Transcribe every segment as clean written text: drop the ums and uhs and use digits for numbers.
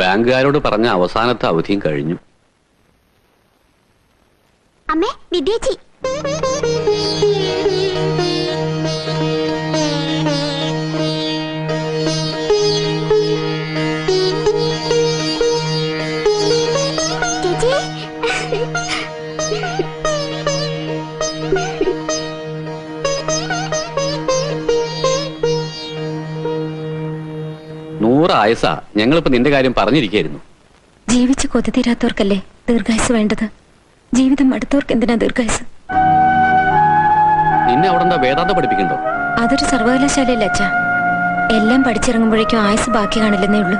ബാങ്കുകാരോട് പറഞ്ഞ അവസാനത്തെ അവധിയും കഴിഞ്ഞു. അമ്മേ, വിദ്യേച്ചി. ആയസ, ഞങ്ങളിപ്പോ നിന്റെ കാര്യം പറഞ്ഞിരിക്കായിരുന്നു. ജീവിച്ച് കൊതി തീരാത്തവർക്കല്ലേ ദീർഘായുസ് വേണ്ടത്. ജീവിതം അടുത്തവർക്ക് എന്തിനാ ദീർഘായുസ്? നിന്നെ അവിടെ എന്താ വേദാന്തം പഠിപ്പിക്കണ്ടോ? അതൊരു സർവകലാശാലയല്ലേ അച്ഛാ. എല്ലാം പഠിച്ചിറങ്ങുമ്പോഴേക്കും ആയുസ് ബാക്കി കാണില്ലെന്നേ ഉള്ളൂ.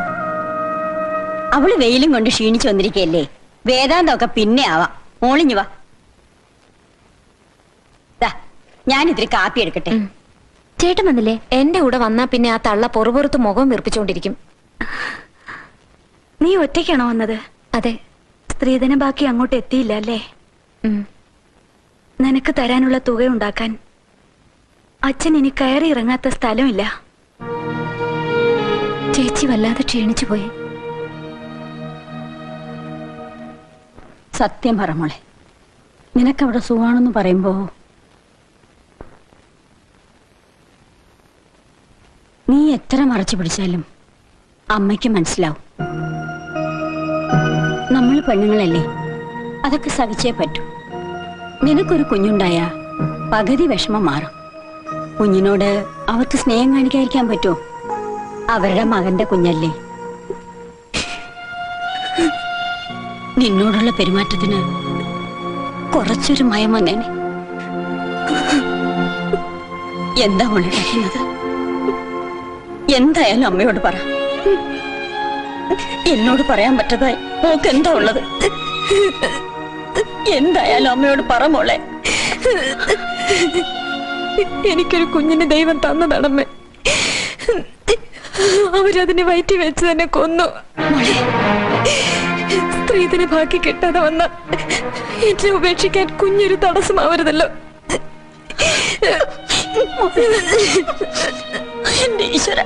അവള് വെയിലും കൊണ്ട് ക്ഷീണിച്ചു വന്നിരിക്കല്ലേ. വേദാന്തമൊക്കെ പിന്നെ ആവാം. മോളിഞ്ഞു വാ, ഞാനിത്തിരി കാപ്പി എടുക്കട്ടെ. ചേട്ടൻ വന്നില്ലേ? എന്റെ കൂടെ വന്നാ പിന്നെ ആ തള്ള പൊറുപുറത്ത് മുഖം വീർപ്പിച്ചോണ്ടിരിക്കും. നീ ഒറ്റയ്ക്കാണോ വന്നത്? അതെ. സ്ത്രീധന ബാക്കി അങ്ങോട്ട് എത്തിയില്ല അല്ലേ? നിനക്ക് തരാനുള്ള തുക ഉണ്ടാക്കാൻ അച്ഛൻ ഇനി കയറി ഇറങ്ങാത്ത സ്ഥലമില്ല. ചേച്ചി വല്ലാതെ ക്ഷീണിച്ചു പോയി. സത്യം പറ മോളെ, നിനക്കവിടെ സുഖാണെന്ന് പറയുമ്പോ നീ എത്ര മറച്ചു പിടിച്ചാലും അമ്മയ്ക്ക് മനസ്സിലാവും. നമ്മൾ പെണ്ണുങ്ങളല്ലേ, അതൊക്കെ സഹിച്ചേ പറ്റൂ. നിനക്കൊരു കുഞ്ഞുണ്ടായ പകുതി വിഷമം മാറും. കുഞ്ഞിനോട് അവർക്ക് സ്നേഹം കാണിക്കാതിരിക്കാൻ പറ്റുമോ? അവരുടെ മകന്റെ കുഞ്ഞല്ലേ. നിന്നോടുള്ള പെരുമാറ്റത്തിന് കുറച്ചൊരു മയം വന്നേനെ. എന്താ ഉണ്ടാക്കുന്നത്? എന്തായാലും അമ്മയോട് പറ. എന്നോട് പറയാൻ പറ്റതായി മോക്ക് എന്താ ഉള്ളത്? എന്തായാലും അമ്മയോട് പറ മോളെ. എനിക്കൊരു കുഞ്ഞിന് ദൈവം തന്നതാണമ്മേ. അവരതിനെ വയറ്റി വെച്ച് തന്നെ കൊന്നു. സ്ത്രീധന ബാക്കി കിട്ടാതെ വന്ന എന്നെ ഉപേക്ഷിക്കാൻ കുഞ്ഞൊരു തടസ്സമാവരുതല്ലോ. എന്റെ ഈശ്വര,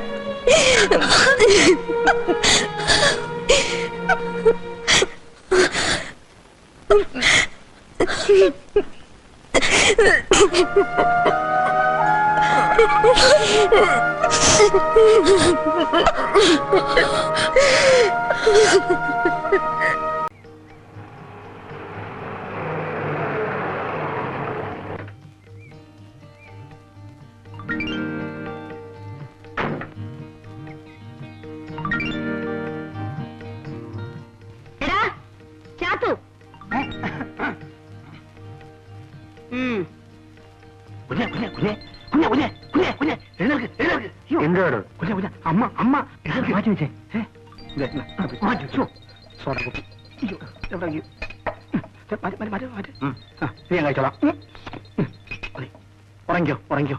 ഉറങ്ങിക്കോ.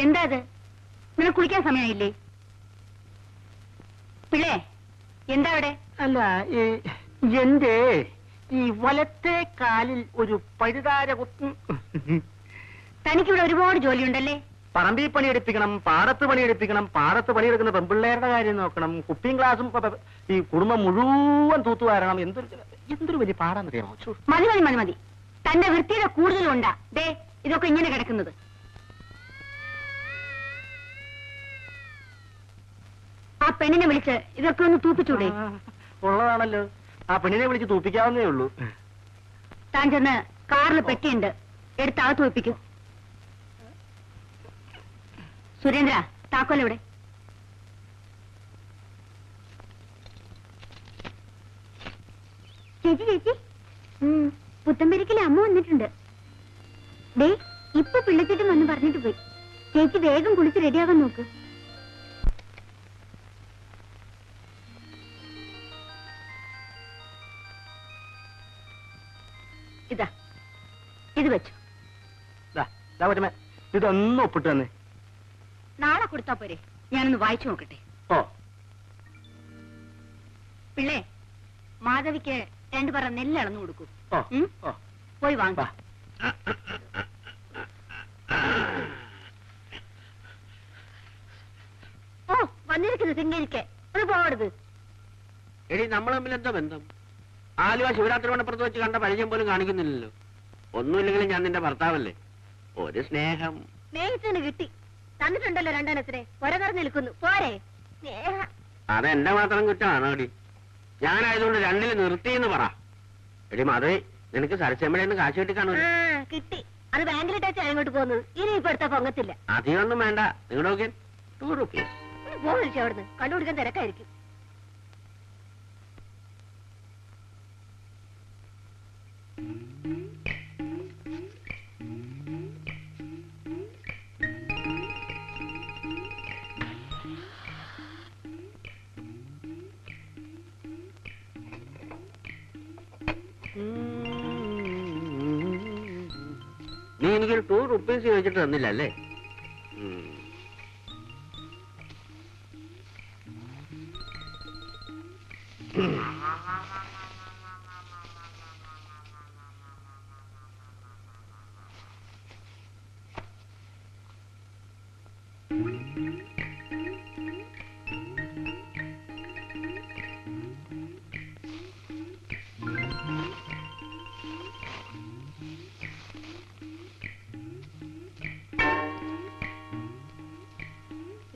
എന്താ അത്? നിനക്ക് കുളിക്കാൻ സമയമായില്ലേ? പിള്ളേ, എന്താ അവിടെ? അല്ല, എന്റെ ഈ വലത്തെ കാലിൽ ഒരു പഴുതാര കുത്തും. തനിക്കിവിടെ ഒരുപാട് ജോലിയുണ്ടല്ലേ. പറമ്പിൽ പണിയെടുപ്പിക്കണം, പാടത്ത് പണിയെടുപ്പിക്കണം, പാടത്ത് പണിയെടുക്കുന്ന പെൺപിള്ളേരുടെ കാര്യം നോക്കണം, കുപ്പിയും ഗ്ലാസും ഈ കുടുംബം മുഴുവൻ തൂത്തുവാരണം. എന്തൊരു വലിയ പാടാന്നറിയാമോ? മതി മതി മതി മതി. തന്റെ വൃത്തിയുടെ കൂടുതലുണ്ടാ ദേ ഇതൊക്കെ ഇങ്ങനെ കിടക്കുന്നത്. ആ പെണ്ണിനെ വിളിച്ച് ഇതൊക്കെ ഒന്ന് തൂപ്പിച്ചൂടെ? ഉള്ളതാണല്ലോ, ആ പെണ്ണിനെ വിളിച്ച് തൂപ്പിക്കാവുന്നേ ഉള്ളൂ. താൻ ചെന്ന് കാറിൽ പെട്ടിയുണ്ട്, എടുത്ത് അകത്ത് വെപ്പിക്കൂ. സുരേന്ദ്ര, താക്കോലെവിടെ? ചേച്ചി ചേച്ചി, പുത്തമ്പരിക്കലെ അമ്മ വന്നിട്ടുണ്ട്. ദേ ഇപ്പൊ പിള്ളച്ചേട്ടൻ വന്ന് പറഞ്ഞിട്ട് പോയി. ചേച്ചി വേഗം കുളിച്ച് റെഡിയാകാൻ നോക്ക്. ഇതാ ഇത് വെച്ചു. ഇതൊന്നും ഒപ്പിട്ട് തന്നെ നാളെ കൊടുത്താ പോരെ? ഞാനൊന്ന് വായിച്ചു നോക്കട്ടെ. ഓ പിള്ളേ, മാധവിക്ക് 2 പറ നെല്ല് അളന്നു കൊടുക്കൂ. പോയി വാങ്ങ. വന്നിരിക്കുന്നു സിംഗരിക്ക് ഒന്ന് പോകരുത്. എടി നമ്മൾ തമ്മിൽ എന്താ ബന്ധം? ആലുവ ശിവരാത്രി മണപ്പുറത്ത് വെച്ച് കണ്ട പരിചയം പോലും കാണിക്കുന്നില്ലല്ലോ. ഒന്നുമില്ലെങ്കിലും ഞാൻ നിന്റെ ഭർത്താവല്ലേ. ഒരു സ്നേഹം സ്നേഹിച്ചതിന് കിട്ടി. തന്നിട്ടുണ്ടല്ലോ രണ്ടെണ്ണത്തിനെ ഒര നിറഞ്ഞു നിൽക്കുന്നു പോരെ സ്നേഹ. അതെന്റെ മാത്രം കുറ്റമാണോ എടി? ഞാനായതുകൊണ്ട് രണ്ടിൽ നിർത്തിയെന്ന് പറ. എടി മാധവി, നിനക്ക് സരസ്യമ്മയുടെ കാശ് കിട്ടി കാണൂ. കിട്ടി. അത് ബാങ്കിലിട്ടാ അങ്ങോട്ട് പോകുന്നത്. ഇനി ഇപ്പൊ എടുത്താ പൊങ്ങത്തില്ല. അധികമൊന്നും വേണ്ട. നിങ്ങളുടെ നോക്കിയാൽ 2 rupees. പോകഴിച്ചു അവിടുന്ന് കണ്ടുപിടിക്കാൻ തിരക്കായിരിക്കും. നീ എനിക്കൊരു 2 rupees ചോദിച്ചിട്ട് തന്നില്ല അല്ലേ?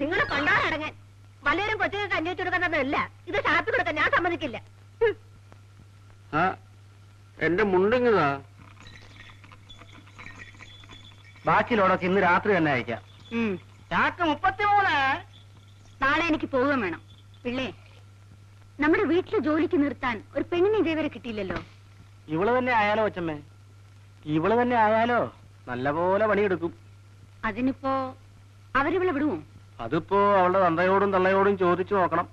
നിങ്ങളെ കൊണ്ടാടങ്ങാൻ പലരും കൊച്ചുങ്ങൾക്ക് അന്വേഷിച്ചു കൊടുക്കുന്നതല്ല. ഇത് ഷാപ്പി കൊടുക്കാൻ ഞാൻ സമ്മതിക്കില്ല. എന്റെ മുണ്ടിങ്ങതാ. ബാക്കി ലോഡൊക്കെ ഇന്ന് രാത്രി തന്നെ അയക്കാം. ചാക്ക് 33. നാളെ എനിക്ക് പോവുകയും വേണം. പിള്ളേ, നമ്മുടെ വീട്ടിലെ ജോലിക്ക് നിർത്താൻ ഒരു പെണ്ണിനെ ഇതേവരെ കിട്ടിയില്ലല്ലോ. ഇവള് തന്നെ ആയാലോ അച്ഛമ്മേ? ഇവള് തന്നെ ആയാലോ? നല്ലപോലെ പണിയെടുക്കും. അതിനിപ്പോ അവരിവളെ വിടുവോ? അതിപ്പോ അവളുടെ തന്തയോടും തള്ളയോടും ചോദിച്ചു നോക്കണം.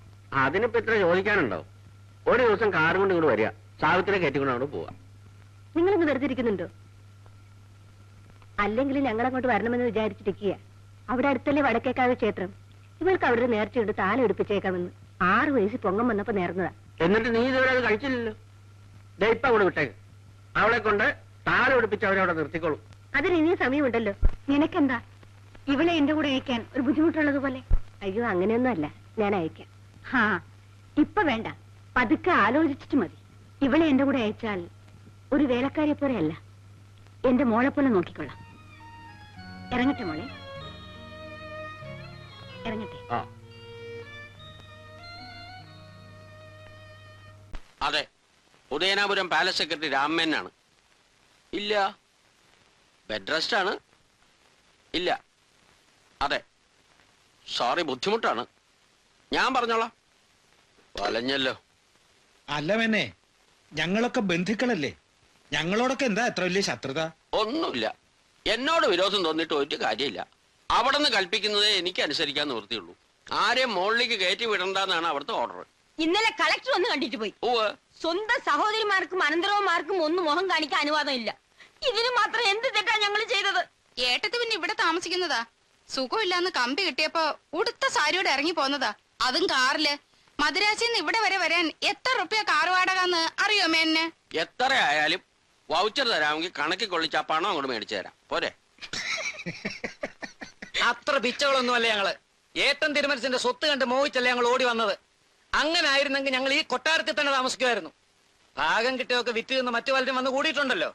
അതിനിപ്പോ ഇത്ര ചോദിക്കാനുണ്ടോ? ഒരു ദിവസം കാർ കൊണ്ട് ഇങ്ങോട്ട് വരിക, സാവിത്രി കയറ്റിക്കൊണ്ട് അങ്ങോട്ട് പോവാ. നിങ്ങളിന്ന് വെറുതെ ഇരിക്കുന്നുണ്ടോ? അല്ലെങ്കിൽ ഞങ്ങളങ്ങോട്ട് വരണമെന്ന് വിചാരിച്ചിരിക്കുക. അവിടെ അടുത്തല്ലേ വടക്കേക്കാവ് ക്ഷേത്രം. ഇവൾക്ക് അവിടെ ഒരു നേർച്ചയുണ്ട്, താല എടുപ്പിച്ചേക്കാമെന്ന്. 6 വയസ്സിൽ പൊങ്ങം വന്നപ്പോ നേർന്നതാ. എന്നിട്ട് നീ ഇതുവരെ അത് കഴിച്ചില്ലല്ലോ. ഇപ്പൊ അവിടെ വിട്ടേക്ക്. അവളെ കൊണ്ട് താല എടുപ്പിച്ച് അവരവിടെ നിർത്തിക്കോളും. അതിന് ഇനിയും സമയമുണ്ടല്ലോ. നിനക്കെന്താ ഇവളെ എന്റെ കൂടെ അയക്കാൻ ഒരു ബുദ്ധിമുട്ടുള്ളത് പോലെ? അയ്യോ, അങ്ങനെയൊന്നും അല്ല, ഞാൻ അയക്കാം. ഇപ്പൊ വേണ്ട, പതുക്കെ ആലോചിച്ചിട്ട് മതി. ഇവളെ എന്റെ കൂടെ അയച്ചാൽ ഒരു വേലക്കാരിയെ പോലെ അല്ല, എന്റെ മോളെ പോലെ നോക്കിക്കൊള്ളാം. ഇറങ്ങട്ടെ മോളെ, ഇറങ്ങട്ടെ. അതെ, ഉദയനാപുരം പാലസ് സെക്രട്ടറി രാമനാണ്. ഇല്ല, ബെഡ് റെസ്റ്റ് ആണ്. ഇല്ല, അതെ, സോറി, ബുദ്ധിമുട്ടാണ്. ഞാൻ പറഞ്ഞോളാം. വലഞ്ഞല്ലോ. അല്ല മെന്നെ, ഞങ്ങളൊക്കെ ബന്ധുക്കളല്ലേ, ഞങ്ങളോടൊക്കെ എന്താ എത്ര വലിയ ശത്രുത? ഒന്നുമില്ല, എന്നോട് വിരോധം തോന്നിയിട്ട് ഒരു കാര്യമില്ല. അവിടെ നിന്ന് കൽപ്പിക്കുന്നതേ എനിക്ക് അനുസരിക്കാൻ നിവൃത്തിയുള്ളൂ. ആരെയും മുകളിലേക്ക് കയറ്റി വിടണ്ടെന്നാണ് അവിടുത്തെ ഓർഡർ. ഇന്നലെ കളക്ടർ ഒന്ന് കണ്ടിട്ട് പോയി. സ്വന്തം സഹോദരിമാർക്കും അനന്തരവന്മാർക്കും ഒന്നും മുഖം കാണിക്കാൻ അനുവാദം ഇല്ല. ഇതിന് മാത്രം എന്ത് തെറ്റാ ഞങ്ങൾ ചെയ്തത്? ഏട്ടത്ത് പിന്നെ ഇവിടെ താമസിക്കുന്നതാ. സുഖമില്ലാന്ന് കമ്പി കിട്ടിയപ്പോ ഉടുത്ത സാരിയോടെ ഇറങ്ങി പോന്നതാ, അതും കാറില്. മദ്രാസിന്ന് ഇവിടെ വരെ വരാൻ എത്ര റുപ്യ കാർ വാടകന്ന് അറിയോ മേന്നെ? എത്ര ആയാലും വൗച്ചർ തരാമെങ്കിൽ കണക്കി കൊള്ളിച്ച പണം അങ്ങോട്ട് മേടിച്ചു തരാം, പോരെ? അത്ര പിച്ചകളൊന്നുമല്ല ഞങ്ങള്. ഏട്ടൻ തിരുമനസിന്റെ സ്വത്ത് കണ്ട് മോഹിച്ചല്ലേ ഞങ്ങൾ ഓടി വന്നത്. അങ്ങനെ ആയിരുന്നെങ്കിൽ ഞങ്ങൾ ഈ കൊട്ടാരത്തിൽ തന്നെ താമസിക്കുമായിരുന്നു. ഭാഗം കിട്ടിയൊക്കെ വിറ്റ് നിന്ന് മറ്റു പലരും വന്ന് കൂടിയിട്ടുണ്ടല്ലോ.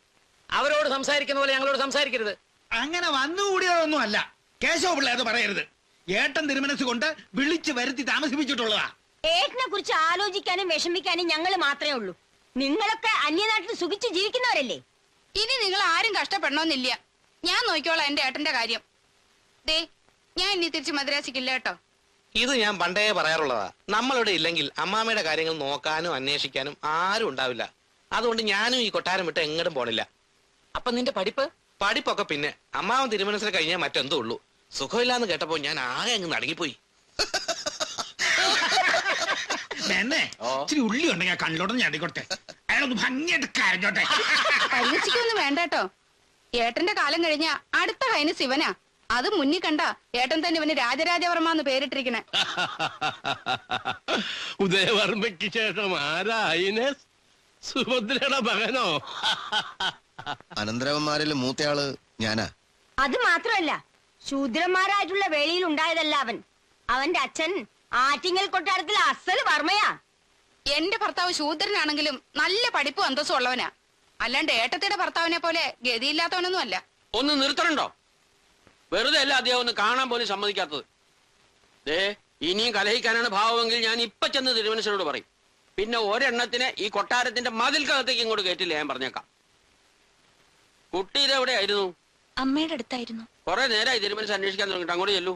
അവരോട് സംസാരിക്കുന്ന പോലെ ഞങ്ങളോട് സംസാരിക്കരുത്. അങ്ങനെ വന്നുകൂടിയതൊന്നും അല്ല കേശവ പിള്ള, അത് പറയരുത്. ഏട്ടൻ തിരുമനസ് കൊണ്ട് വിളിച്ചു വരുത്തി താമസിപ്പിച്ചിട്ടുള്ളതാ. ഏട്ടനെ കുറിച്ച് ആലോചിക്കാനും വിഷമിക്കാനും ഞങ്ങൾ മാത്രമേ ഉള്ളൂ. നിങ്ങളൊക്കെ അന്യനാട്ടിൽ സുഖിച്ച് ജീവിക്കുന്നവരല്ലേ. ഇനി നിങ്ങൾ ആരും കഷ്ടപ്പെടണമെന്നില്ല. ഞാൻ നോക്കിക്കോളാം എന്റെ ഏട്ടന്റെ കാര്യം. ദേ, ഞാൻ ഇനി തിരിച്ച് മദ്രാസിക്കില്ല കേട്ടോ. ഇത് ഞാൻ പണ്ടേ പറയാറുള്ളതാ. നമ്മളിവിടെ ഇല്ലെങ്കിൽ അമ്മാമ്മയുടെ കാര്യങ്ങൾ നോക്കാനും അന്വേഷിക്കാനും ആരും ഉണ്ടാവില്ല. അതുകൊണ്ട് ഞാനും ഈ കൊട്ടാരം വിട്ട് എങ്ങോട്ടും പോണില്ല. അപ്പൊ നിന്റെ പഠിപ്പൊക്കെ പിന്നെ അമ്മാവൻ തിരുമനസിനെ കഴിഞ്ഞാൽ മറ്റെന്തോ ഉള്ളൂ. സുഖമില്ലാന്ന് കേട്ടപ്പോ ഞാൻ ആകെ അങ്ങ് നടുങ്ങിപ്പോയി. മെന്നെ, ഇച്ചിരി ഉള്ളി ഉണ്ടെങ്കിൽ കണ്ണിലോട്ട് ഞടിക്കോട്ടെ. അയാളൊന്ന് ഭംഗിയായിട്ട് കരഞ്ഞോട്ടെ. പരിഹസിക്കൊന്നും വേണ്ട കേട്ടോ. ഏട്ടന്റെ കാലം കഴിഞ്ഞ അടുത്ത കൈന് ശിവനാ. അത് മുന്നിൽ കണ്ട ഏട്ടൻ തന്നെ ഇവന് രാജരാജവർമ്മ എന്ന് പേരിട്ടിരിക്കണേ. ഉദയവർമ്മയ്ക്ക് ശേഷം ആരാ ഐനസ്? സുഭദ്രയുടെ മകനോ? അനന്തരവന്മാരിൽ മൂത്തയാള് ഞാനാ. അത് മാത്രമല്ല, ശൂദ്രന്മാരായിട്ടുള്ള വേളിയിൽ ഉണ്ടായതല്ല അവൻ. അവന്റെ അച്ഛൻ ആറ്റിങ്ങൽ കൊട്ടാരത്തിൽ അസൽ വർമ്മയാ. എന്റെ ഭർത്താവ് ശൂദ്രനാണെങ്കിലും നല്ല പഠിപ്പും അന്തസ്സും ഉള്ളവനാ. അല്ലാണ്ട് ഏട്ടത്തിയുടെ ഭർത്താവിനെ പോലെ ഗതിയില്ലാത്തവനൊന്നും അല്ല. ഒന്ന് നിർത്തണുണ്ടോ? വെറുതെ അല്ല അദ്ദേഹം ഒന്ന് കാണാൻ പോലും സമ്മതിക്കാത്തത്. ദേ ഇനിയും കലഹിക്കാനാണ് ഭാവമെങ്കിൽ ഞാൻ ഇപ്പൊ ചെന്ന് തിരുമനസിനോട് പറയും. പിന്നെ ഒരെണ്ണത്തിന് ഈ കൊട്ടാരത്തിന്റെ മതിൽക്കകത്തേക്ക് ഇങ്ങോട്ട് കയറ്റില്ല, ഞാൻ പറഞ്ഞേക്കാം. കുട്ടി ഇതെവിടെയായിരുന്നു? അമ്മയുടെ അടുത്തായിരുന്നു. കുറെ നേരമായി തിരുമനസ് അന്വേഷിക്കാൻ തുടങ്ങിട്ട്. അങ്ങോട്ട് ചെല്ലൂ.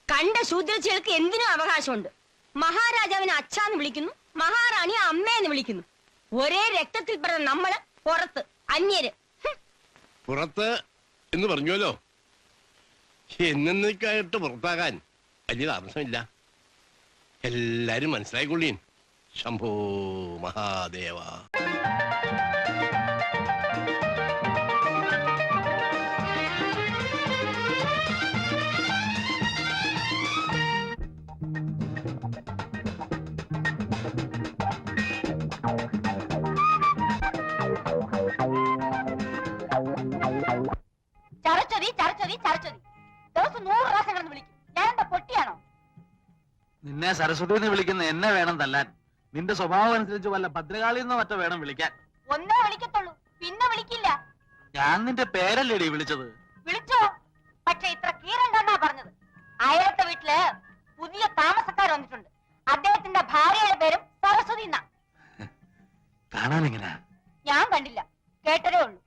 കണ്ട ശൂദ്രച്ചികൾക്ക് എന്തിനും അവകാശമുണ്ട്. മഹാരാജാവിനെ അച്ഛാന്ന് വിളിക്കുന്നു, മഹാറാണി അമ്മയെന്ന് വിളിക്കുന്നു. ഒരേ രക്തത്തിൽ പിറന്ന നമ്മള് പുറത്ത്, അന്യര്. പുറത്ത് എന്ന് പറഞ്ഞല്ലോ, എന്നേക്കായിട്ട് പുറത്താകാൻ വലിയ താമസമില്ല. എല്ലാരും മനസ്സിലായിക്കൊള്ളീൻ. ശംഭോ മഹാദേവ. ചരച്ചൊതി ചരച്ചൊതി ചരച്ചൊതി. ദിവസം 100 പ്രാവശ്യം കിടന്ന് വിളിക്കും. ഞാൻ എന്താ പൊട്ടിയാണോ? നിന്നെ സരസ്വതി എന്ന് വിളിക്കുന്ന എന്നെ വേണം തല്ലാൻ. നിന്റെ സ്വഭാവം അനുസരിച്ച് വല്ല ഭദ്രകാളി എന്നോ മറ്റോ വേണം വിളിക്കാൻ. ഒന്നേ വിളിക്കത്തുള്ളൂ, പിന്നെ വിളിക്കില്ല. ഞാൻ നിന്റെ പേരല്ലേടി വിളിച്ചത്? വിളിച്ചോ, പക്ഷെ ഇത്ര കീറണ്ടെന്നാ പറഞ്ഞത്. അയലത്തെ വീട്ടില് പുതിയ താമസക്കാർ വന്നിട്ടുണ്ട്. അദ്ദേഹത്തിന്റെ ഭാര്യയുടെ പേരും സരസ്വതി എന്നാ. കാണാൻ എങ്ങനാ? ഞാൻ കണ്ടില്ല, കേട്ടതേ ഉള്ളൂ.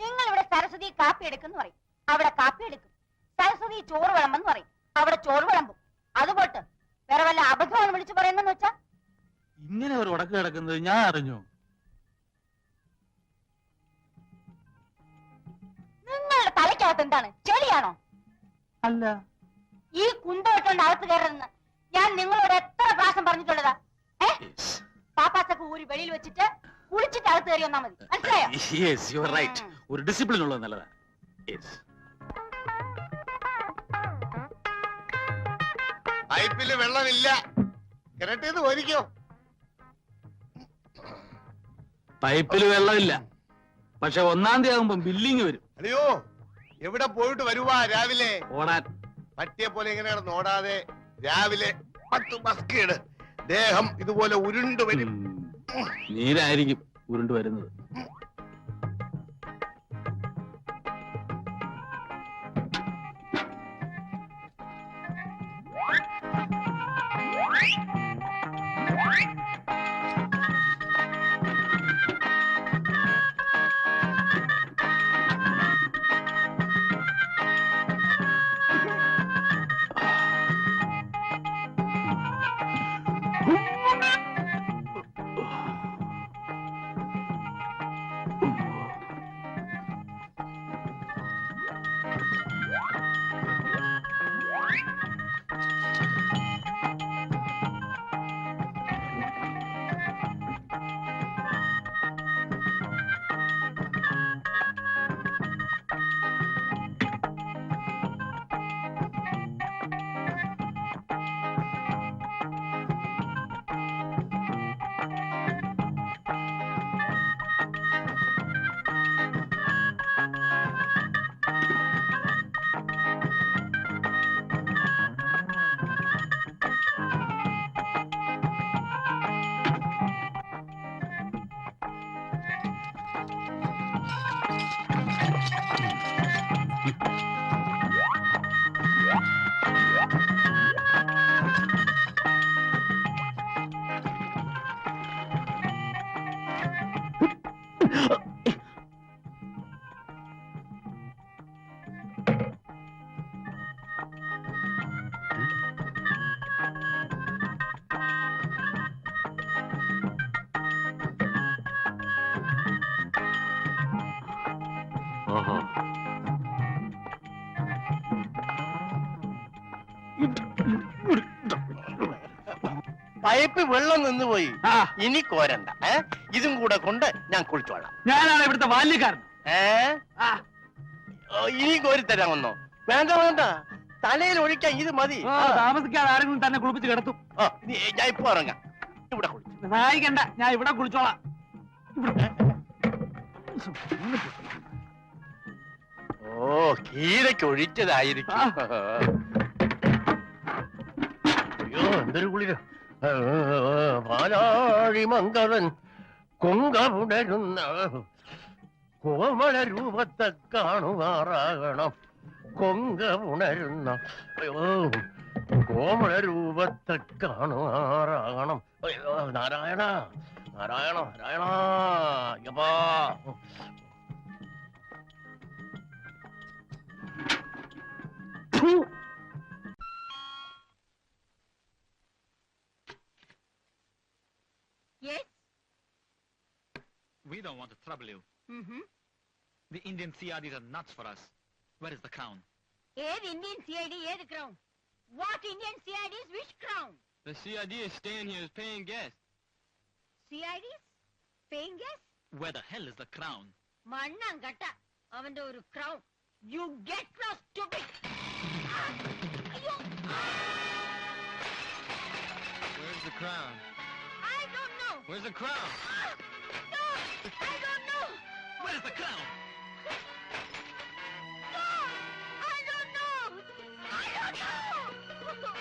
നിങ്ങൾ ഇവിടെ സരസ്വതി കാപ്പി എടുക്കുന്നു പറയും, അവിടെ കാപ്പി എടുക്കും. സരസ്വതി ചോറ് വിളമ്പെന്ന് പറയും, അവിടെ ചോറ് വിളമ്പും. അതുപോട്ട് വേറെ വല്ല അബദ്ധമാണ് വിളിച്ചു പറയുന്നെന്ന് വെച്ചാ? ഇങ്ങനെ ഒരു ഉടക്ക് കിടക്കുന്നത് ഞാൻ അറിഞ്ഞു. നിങ്ങളുടെ തലയ്ക്കകത്ത് എന്താണ്, ചെളിയാണോ? അല്ല. ഈ കുന്തോട്ടുകൊണ്ട് അകത്ത് കയറരുതെന്ന് ഞാൻ നിങ്ങളോട് എത്ര പ്രാവശ്യം പറഞ്ഞിട്ടുള്ളതാ? പാപ്പാസൊക്കെ ഊരി വെളിയിൽ വെച്ചിട്ട് കുളിച്ചിട്ട് അകത്ത് കയറി വന്നാ മതി, മനസ്സിലായോ? ഒരു ഡിസിപ്ലിൻ ഉള്ളത് നല്ലതാ. പൈപ്പില് വെള്ളമില്ല, കിണറ്റേന്ന് പോരിക്കോ. പൈപ്പിൽ വെള്ളമില്ല, പക്ഷെ 1-ാം തീയതി ആകുമ്പോ ബില്ലിങ് വരും. അയ്യോ, എവിടെ പോയിട്ട് വരുവാ രാവിലെ? ഓടാൻ. പറ്റിയെ പോലെ ഇങ്ങനെ ഓടാതെ രാവിലെ 10 മസ്കേട് ദേഹം ഇതുപോലെ ഉരുണ്ടു വരും. നീരായിരിക്കും ഉരുണ്ടു വരുന്നത്. പൈപ്പ് വെള്ളം നിന്നുപോയി, ഇനി കോരണ്ട. ഇതും കൂടെ കൊണ്ട് ഞാൻ കുളിച്ചോളാം. ഞാനാണ് ഇവിടുത്തെ ബാല്യക്കാരൻ. ഇനി കോരി തരാമെന്നോ? വേണ്ട വേണ്ട, തലയിൽ ഒഴിക്കാൻ ഇത് മതി. താമസിക്കാതെ ആരെങ്കിലും തന്നെ കുളിപ്പിച്ച് കിടത്തും. ഞാൻ ഇപ്പൊ ഇറങ്ങാം. ഇവിടെ കുളിച്ചു സഹായിക്കണ്ട, ഞാൻ ഇവിടെ കുളിച്ചോളാം. ഓ കീരയ്ക്ക് ഒഴിച്ചതായിരിക്കും. അയ്യോ എന്തൊരു കുളിര. പാലാഴി മംഗളൻ കൊങ്കമുടരുന്ന കോമള രൂപത്തെ കാണുമാറാകണം. കൊങ്കമുണരുന്ന അയ്യോ കോമള രൂപത്തെ കാണുമാറാകണം. അയ്യോ Narayana Narayana Narayana Ayyappa. Yes. We don't want to trouble you. Mm-hmm. The Indian CRDs are nuts for us. Where is the crown? ഏത് ഇന്ത്യൻ CID ഏത് crown? What Indian CIDs? Which crown? The CRD is staying here, is paying guests. CIDs? Paying guests? Where the hell is the crown? മണ്ണാങ്കട്ട അവന്റെ ഒരു crown. You get lost, stupid. അയ്യോ. Where's the crown? I don't know. Where's the crown? No, I don't know. Where's the crown? No, I don't know. I don't know.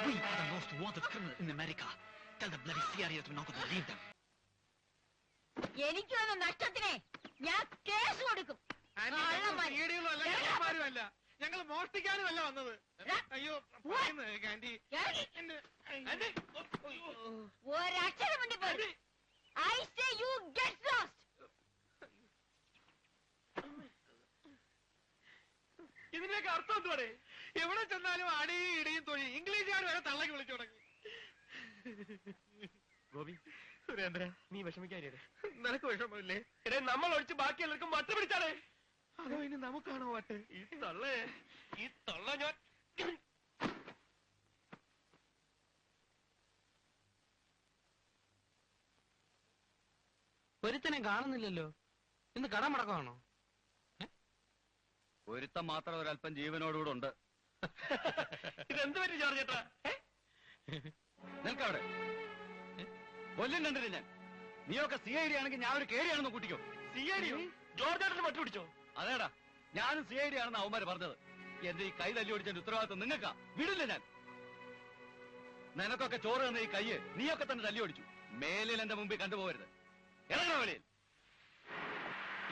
We are the most wanted criminal in America. Tell the bloody CRDs we're not going to leave them. എനിക്ക് വന്ന നഷ്ടത്തിനെ ഞാൻ case കൊടുക്കും. ഞങ്ങൾ മോഷ്ടിക്കാനുമല്ല വന്നത്. അയ്യോ ഒരക്ഷരം വേണ്ടി പോയി. I say you get lost. ഇതിന്റെയൊക്കെ അർത്ഥം എന്തുവാടേ? എവിടെ ചെന്നാലും അടിയും ഇടിയും തൊഴി ഇംഗ്ലീഷുകാർ വരെ തള്ളക്ക് വിളിച്ചു തുടങ്ങി. ഗോപി സുരേന്ദ്ര നീ വിഷമിക്കാനിടെ. നിനക്ക് വിഷമമില്ലേ? ഇടേ നമ്മൾ ഒഴിച്ച് ബാക്കി എല്ലാവർക്കും വട്ട് പിടിച്ചാലേ. അതോ ഇനി നമുക്കാണോ വട്ട്? ഈ തള്ള ഞാൻ ഒരുത്തനെ കാണുന്നില്ലല്ലോ. ഇന്ന് കട മുടക്കമാണോ? ഒരുത്തം മാത്രം ഒരല്പം ജീവനോടുകൂടെ ഉണ്ട്. ഇതെന്ത് പറ്റി ജോർജ് ചേട്ടാ? നിൽക്കവിടെ കൊല്ലുന്നുണ്ടല്ലേ ഞാൻ. നീയൊക്കെ CID ആണെങ്കിൽ ഞാൻ ഒരു കേടിയാണെന്ന് കൂട്ടിക്കോ. CIDയോ? ജോർജ് ചേട്ടന് മറ്റു പിടിച്ചോ? അതേടാ ഞാനും CID ആണെന്ന് അവന്മാര് പറഞ്ഞത്. എന്റെ ഈ കൈ തല്ലി ഓടിച്ചതിന്റെ ഉത്തരവാദിത്വം നിങ്ങൾക്കാ. വിടില്ല ഞാൻ. നിനക്കൊക്കെ ചോറ് തന്ന ഈ കയ്യ് നീയൊക്കെ തന്നെ തല്ലി ഓടിച്ചു. മേലിൽ എന്റെ മുമ്പിൽ കണ്ടുപോകരുത്. ഇറങ്ങണ വെളിയിൽ.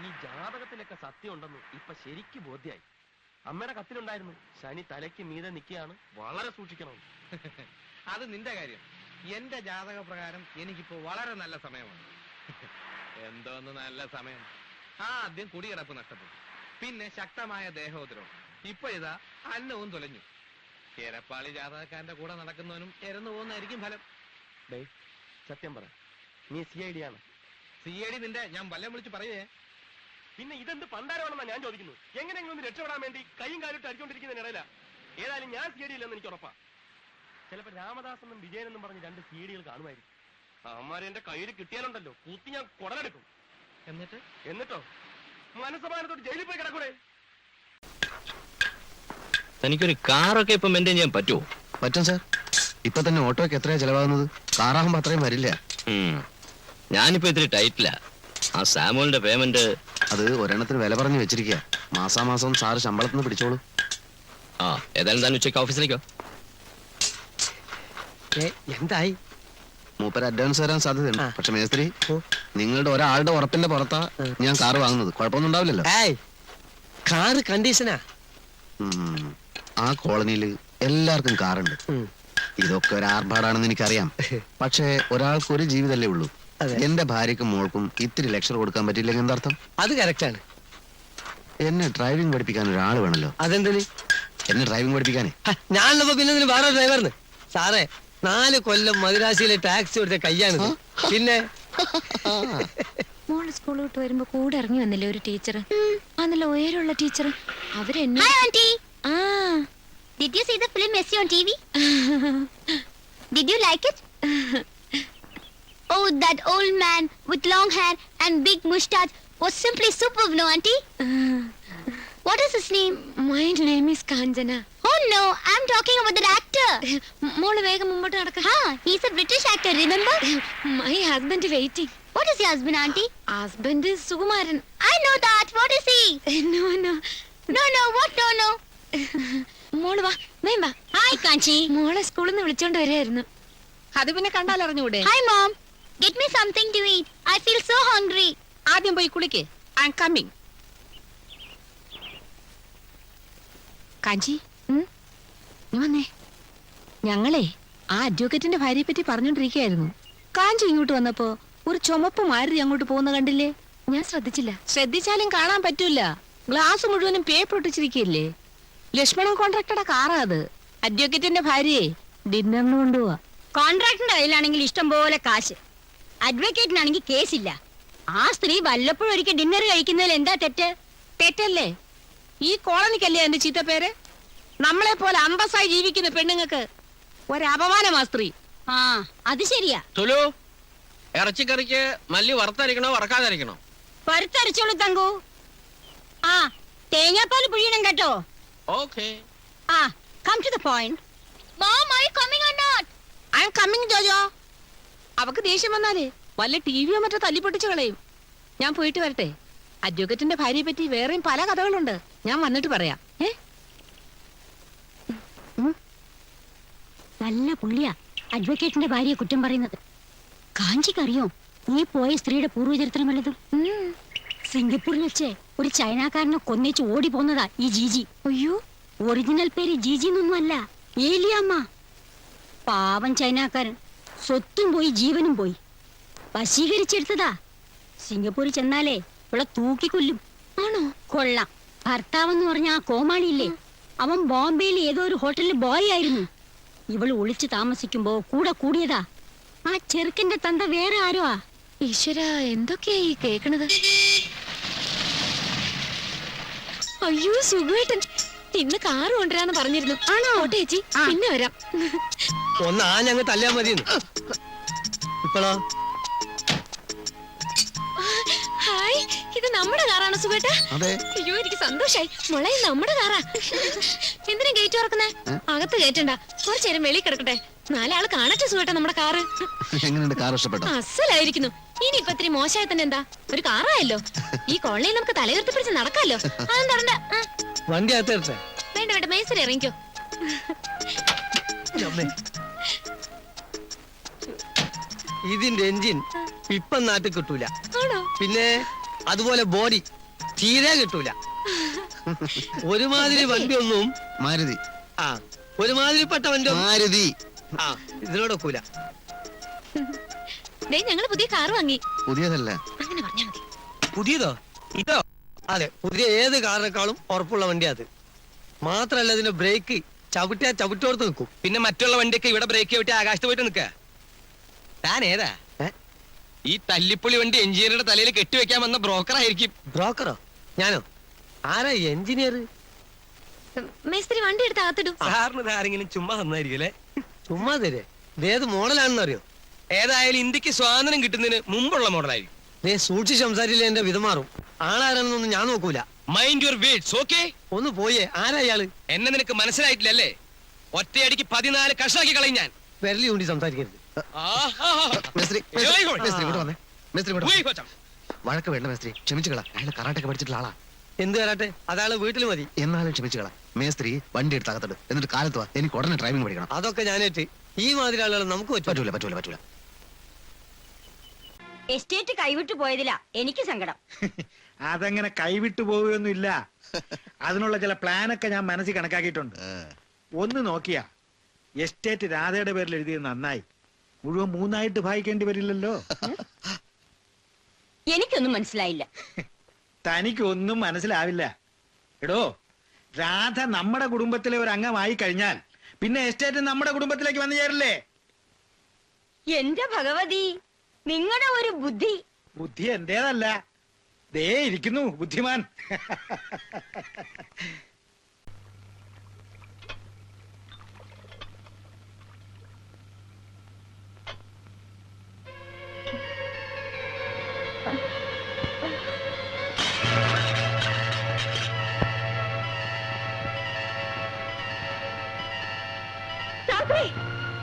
ഈ ജാതകത്തിലൊക്കെ സത്യം ഉണ്ടെന്ന് ഇപ്പൊ ശരിക്ക് ബോധ്യായി. അമ്മയുടെ കത്തിലുണ്ടായിരുന്നു ശനി തലയ്ക്ക് മീതെ നിൽക്കുകയാണ്, വളരെ സൂക്ഷിക്കണം. അത് നിന്റെ കാര്യം. എന്റെ ജാതക പ്രകാരം എനിക്കിപ്പോ വളരെ നല്ല സമയമാണ്. എന്തോന്ന് നല്ല സമയം? ആദ്യം കുടികിടപ്പ് നഷ്ടപ്പെട്ടു, പിന്നെ ശക്തമായ ദേഹോദരവും, ഇപ്പൊ ഇതാ അന്നവും തുലഞ്ഞു. എരപ്പാളി ജാതകക്കാരന്റെ കൂടെ നടക്കുന്നവനും എരന്നു പോകുന്നതായിരിക്കും ഫലം. സത്യം പറ, നീ CID ആണ്? CID നിന്റെ ഞാൻ വല്ലം വിളിച്ച് പറയേ. പിന്നെ ഇതെന്ത് പണ്ടാരമാണെന്നാ ഞാൻ ചോദിക്കുന്നു. എങ്ങനെയെങ്കിലും ഒന്ന് രക്ഷപ്പെടാൻ വേണ്ടി കൈയും കാലിട്ട് അടിച്ചുകൊണ്ടിരിക്കുന്നതിനിടയില ഏതായാലും ഞാൻ CID ഇല്ലെന്ന് എനിക്ക് ഉറപ്പാ. ചിലപ്പോ രാമദാസെന്നും വിജയനെന്നും പറഞ്ഞ് 2 CIDകൾ കാണുമായിരിക്കും. അവന്മാരെ എന്റെ കയ്യിൽ കിട്ടിയാലുണ്ടല്ലോ കൂത്തി ഞാൻ കുടലെടുക്കും. എന്നിട്ടോ മനസ്സമാനത്തോട് ജയിലിൽ പോയി കിടക്കൂടെ? തനിക്കൊരു കാറൊക്കെ ഇപ്പൊ മെയിൻറ്റെയിൻ ചെയ്യാൻ പറ്റുമോ? പറ്റും സാർ. ഇപ്പൊ തന്നെ ഓട്ടോയ്ക്ക് എത്രയാ ചെലവാകുന്നത്? കാറാകുമ്പോ അത്രയും വരില്ല. ഞാനിപ്പോ ഇത്തിരി ടൈറ്റില്ല. ആ സാമുവലിന്റെ പേയ്മെന്റ് അത് ഒരെണ്ണത്തിന് വില പറഞ്ഞു വെച്ചിരിക്കുക. മാസാമാസം സാറ് ശമ്പളത്തിന് പിടിച്ചോളൂ. ആ ഏതായാലും താൻ ഉച്ചയ്ക്ക് ഓഫീസിലേക്കോ? എന്തായി? മൂപ്പര് അഡ്വാൻസ് തരാൻ സാധ്യതയുണ്ട്. പക്ഷെ മേസ്ത്രി, നിങ്ങളുടെ ഒരാളുടെ ഉറപ്പിന്റെ പുറത്താ ഞാൻ കാറ് വാങ്ങുന്നത്. കുഴപ്പമൊന്നും ഉണ്ടാവില്ലല്ലോ. കാറ് കണ്ടീഷനാ. ആ കോളനിയിൽ എല്ലാവർക്കും കാറുണ്ട്. ഇതൊക്കെ ഒരു ആർഭാടാണെന്ന് എനിക്കറിയാം. പക്ഷെ ഒരാൾക്ക് ഒരു ജീവിതമല്ലേ ഉള്ളൂ. എന്റെ ഭാര്യക്കും മോൾക്കും ഇത്തിരി ലെക്ചർ കൊടുക്കാൻ പറ്റില്ലെങ്കിൽ എന്താർത്ഥം? അത് കറക്റ്റാണ്. എന്നെ ഡ്രൈവിംഗ് പഠിപ്പിക്കാൻ ഒരാൾ വേണല്ലോ. അതെന്തിന്? എന്നെ ഡ്രൈവിംഗ് പഠിപ്പിക്കാനേ. ഞാനുള്ളപ്പോ പിന്നെ വേറെ ഡ്രൈവറിന്. സാറേ 4 കൊല്ലം മദ്രാസിയിലെ ടാക്സി കൊടുത്ത കയ്യാണ്. പിന്നെ മോള് സ്കൂൾ വിട്ട് വരുമ്പോ കൂടെ ഇറങ്ങി വന്നില്ലേ ഒരു ടീച്ചർ? നല്ല ഉയരമുള്ള ടീച്ചർ. അവരെന്നെ Hi, auntie. Did you see the film Messi on TV? Did you like it? Oh, that old man with long hair and big moustache was simply superb, no, auntie? What is his name? My name is Kanjana. Oh no, I'm talking about that actor. മോള് വേഗം മുമ്പോട്ട് നടക്ക. He's a British actor, remember? My husband waiting. What is your husband, auntie? Husband is Sukumaran. I know that. What is he? No, no. No, what no? മോള് വാ, വേം വാ. Hi, Kanchi. മോളെ സ്കൂളിൽ നിന്ന് വിളിച്ചോണ്ട് വരായിരുന്നു. അത് പിന്നെ കണ്ടാലറിഞ്ഞൂടെ? Hi, Mom. Get me something to eat. I feel so hungry. ആദ്യം പോയി കുളിക്ക്. I am coming. കാഞ്ചി, നീ വന്നേ. ഞങ്ങളെ ആ അഡ്വക്കേറ്റിന്റെ ഭാര്യയെ പറ്റി പറഞ്ഞോണ്ടിരിക്കുകയായിരുന്നു. കാഞ്ചി ഇങ്ങോട്ട് വന്നപ്പോ ഒരു ചുമപ്പ് മാരുതി അങ്ങോട്ട് പോകുന്ന കണ്ടില്ലേ? ഞാൻ ശ്രദ്ധിച്ചില്ല. ശ്രദ്ധിച്ചാലും കാണാൻ പറ്റൂല. ഗ്ലാസ് മുഴുവനും പേപ്പർ ഒട്ടിച്ചിരിക്കല്ലേ. ലക്ഷ്മണൻ കോൺട്രാക്ടറുടെ കാറാ അത്. അഡ്വക്കേറ്റിന്റെ ഭാര്യയെ ഡിന്നറിന് കൊണ്ടുപോവാ. കോൺട്രാക്ടറിന്റെ കയ്യിലാണെങ്കിൽ ഇഷ്ടം പോലെ കാശ്, അഡ്വക്കേറ്റിനാണെങ്കിൽ കേസില്ല. ആ സ്ത്രീ വല്ലപ്പോഴും ഒരിക്കൽ ഡിന്നർ കഴിക്കുന്നതിൽ എന്താ തെറ്റ്? തെറ്റല്ലേ? ഈ കോളനിക്കല്ലേ എന്റെ ചീത്ത പേര്? നമ്മളെ പോലെ അന്തസ്സായി ജീവിക്കുന്ന പെണ്ണുങ്ങൾക്ക് ഒരപമാനമാ സ്ത്രീ. ആ അത് ശരിയാ. തുലു, ഇറച്ചിക്കറിക്ക് മല്ലി വറുത്തരിക്കണോ വറക്കാതിരിക്കണോ? പരുത്തരച്ചോളൂ തങ്കു. ആ തേങ്ങാപ്പാൽ പുഴിയണം കേട്ടോ. ഓക്കേ. ആ come to the point. Mom, are you coming or not? I am coming Jojo. അവക്ക് ദേഷ്യം വന്നാലേ വല്ല ടിവിയോ മറ്റോ തല്ലിപ്പൊട്ടിച്ച് കളയും. ഞാൻ പോയിട്ട് വരട്ടെ. അഡ്വക്കേറ്റിന്റെ ഭാര്യയെ പറ്റി വേറെയും പല കഥകളുണ്ട്. ഞാൻ വന്നിട്ട് പറയാം. നല്ല പുള്ളിയാ അഡ്വക്കേറ്റിന്റെ ഭാര്യയെ കുറ്റം പറയുന്നത്. കാഞ്ചിക്കറിയോ നീ പോയ സ്ത്രീയുടെ പൂർവ്വചരിത്രം വല്ലതും? സിംഗപ്പൂരിൽ വെച്ച് ഒരു ചൈനക്കാരനെ കൊന്നേച്ച് ഓടി പോന്നതാ ഈ ജീജി. അയ്യോ, ഒറിജിനൽ പേര് ജീജി എന്നൊന്നും അല്ല, ഏലിയമ്മ. പാവം ചൈനക്കാരൻ സ്വത്തും പോയി ജീവനും പോയി. വശീകരിച്ചെടുത്തതാ. സിംഗപ്പൂരിൽ ചെന്നാലേ ഇവിടെ തൂക്കിക്കൊല്ലും. ആണോ? കൊള്ളാം. ഭർത്താവെന്ന് പറഞ്ഞ ആ കോമാളിയില്ലേ, അവൻ ബോംബെയിൽ ഏതോ ഒരു ഹോട്ടലിൽ ബോയ് ആയിരുന്നു. ഇവള് ഒളിച്ചു താമസിക്കുമ്പോ കൂടെ കൂടിയതാ. ആ ചെറുക്കന്റെ തന്ത വേറെ ആരോ. ഈശ്വര, എന്തൊക്കെയാ ഈ കേക്കണത്? അയ്യോ, സുഖമായിട്ട് ഇന്ന് കാറ് കൊണ്ടുവരാന്ന് പറഞ്ഞിരുന്നു. ആണോ? ഓട്ടെ ചേച്ചി, പിന്നെ വരാം. ഒന്ന് ഞങ്ങൾ തല്ലാ മതി. ഇപ്പോഴോ? ഹായ്, ഇത് നമ്മുടെ കാറാണോ സുഖേട്ടാ? അയ്യോ, എനിക്ക് സന്തോഷായി. മോളെ, നമ്മുടെ കാറാ. എന്തിനാ ഗേറ്റ് തുറക്കുന്നേ? അകത്ത് കേറ്റണ്ട, കുറച്ചേരം വെളി കിടക്കട്ടെ. നാലാള് കാണട്ടെ സുഖേട്ടാ നമ്മുടെ കാറ്. എങ്ങനെയുണ്ട്? കാർ ഇഷ്ടപ്പെട്ടോ? അസലായിരിക്കുന്നു. ഇനി ഇപ്പൊ ഇത്തിരി മോശമായി തന്നെ എന്താ, ഒരു കാറായല്ലോ. ഈ കോളനിയിൽ നമുക്ക് തലയുയർത്തി പിടിച്ച് നടക്കാമല്ലോ. അതൊന്നും തരണ്ട. വണ്ടി അകത്ത് വേണ്ട വേണ്ട, മേസരി ഇറങ്ങിക്കോ. ഇതിന്റെ എഞ്ചിൻ ഇപ്പം നാട്ടിൽ കിട്ടൂല. ആണോ? പിന്നെ അതുപോലെ ബോഡി തീരെ കിട്ടൂല. ഒരുമാതിരി വണ്ടിയൊന്നും മാരുതി. ആ, ഒരുമാതിരിപ്പെട്ട വണ്ടി മാരുതി. ആ, ഇതിനോടൊക്കൂല. ഞങ്ങള് പുതിയ കാറ് വാങ്ങി. പുതിയതല്ല, അങ്ങനെ പറഞ്ഞാ മതി. പുതിയതോ? ഇതോ? അതെ, പുതിയ ഏത് കാറിനേക്കാളും ഉറപ്പുള്ള വണ്ടി അത്. മാത്രല്ല ഇതിന്റെ ബ്രേക്ക് ചവിട്ടിയാ ചവിട്ടോർത്ത് നിൽക്കും. പിന്നെ മറ്റുള്ള വണ്ടിയൊക്കെ ഇവിടെ ബ്രേക്ക് ചവിട്ടി ആകാശത്ത് പോയിട്ട് നിൽക്ക. താൻ ഏതാ? ഈ തല്ലിപ്പൊളി വണ്ടി എഞ്ചിനീയറുടെ തലയിൽ കെട്ടിവെക്കാൻ വന്ന ബ്രോക്കർ ആയിരിക്കും. ബ്രോക്കറോ? ഞാനോ? ആരാ എഞ്ചിനീയർ? മേസ്ത്രി വണ്ടി എടുത്ത് അകത്തിടും. സാറിന് ആരെങ്കിലും ചുമ്മാ തന്നായിരിക്കും അല്ലേ? ചുമ്മാ തരേ. ഇതേത് മോഡലാണെന്ന് അറിയോ? ഏതായാലും ഇന്ത്യക്ക് സ്വാതന്ത്ര്യം കിട്ടുന്നതിന് മുമ്പുള്ള മോഡലായിരിക്കും. ദേ സൂക്ഷിച്ച് സംസാരിച്ചില്ല എന്റെ വിധമാറും. ആളാരാണെന്നൊന്നും ഞാൻ നോക്കൂല. Mind your words, okay? ഒന്ന് പോയേ. ആരാ ഇയാള്? എന്നെ നിനക്ക് മനസ്സിലായിട്ടില്ലല്ലേ? ഒറ്റയടിക്ക് 14 കഷ്ണാക്കി കളയും ഞാൻ. വിരലി കൊണ്ട് സംസാരിക്കരുത്. വഴക്ക് വേണ്ട മേസ്ത്രി, ക്ഷമിച്ചുകള. അയാൾ കറാട്ടൊക്കെ പഠിച്ചിട്ടുള്ള ആളാ. എന്ത് കരാട്ടെ? അതാള് വീട്ടിൽ മതി. എന്നാലും ക്ഷമിച്ചുകള. മേസ്ത്രി വണ്ടി എടുത്ത് അകത്തിട്ട്, എന്നിട്ട് കാലത്ത് വാ. എനിക്ക് ഉടനെ ഡ്രൈവിംഗ് പഠിക്കണം. അതൊക്കെ ഞാനേറ്റ്. ഈ മാതിരി ആളുകൾ നമുക്ക് പറ്റൂല പറ്റൂല പറ്റൂല. എസ്റ്റേറ്റ് കൈവിട്ടു പോയതിലാ എനിക്ക് സങ്കടം. അതങ്ങനെ കൈവിട്ടു പോവുകയൊന്നുമില്ല. അതിനുള്ള ചില പ്ലാനൊക്കെ ഞാൻ മനസ്സിൽ കണക്കാക്കിയിട്ടുണ്ട്. ഒന്ന് നോക്കിയാ എസ്റ്റേറ്റ് രാധയുടെ പേരിൽ എഴുതിയത് നന്നായി. മുഴുവൻ 3ആയിട്ട് ഭാഗിക്കേണ്ടി വരില്ലല്ലോ. എനിക്കൊന്നും മനസ്സിലായില്ല. തനിക്കൊന്നും മനസ്സിലാവില്ല. എടോ, രാധ നമ്മുടെ കുടുംബത്തിലെ ഒരു അംഗമായി കഴിഞ്ഞാൽ പിന്നെ എസ്റ്റേറ്റ് നമ്മുടെ കുടുംബത്തിലേക്ക് വന്നു ചേരില്ലേ? എന്റെ ഭഗവതി, നിങ്ങളുടെ ഒരു ബുദ്ധി. ബുദ്ധി എന്റേതല്ല, ദേ ഇരിക്കുന്നു ബുദ്ധിമാൻ.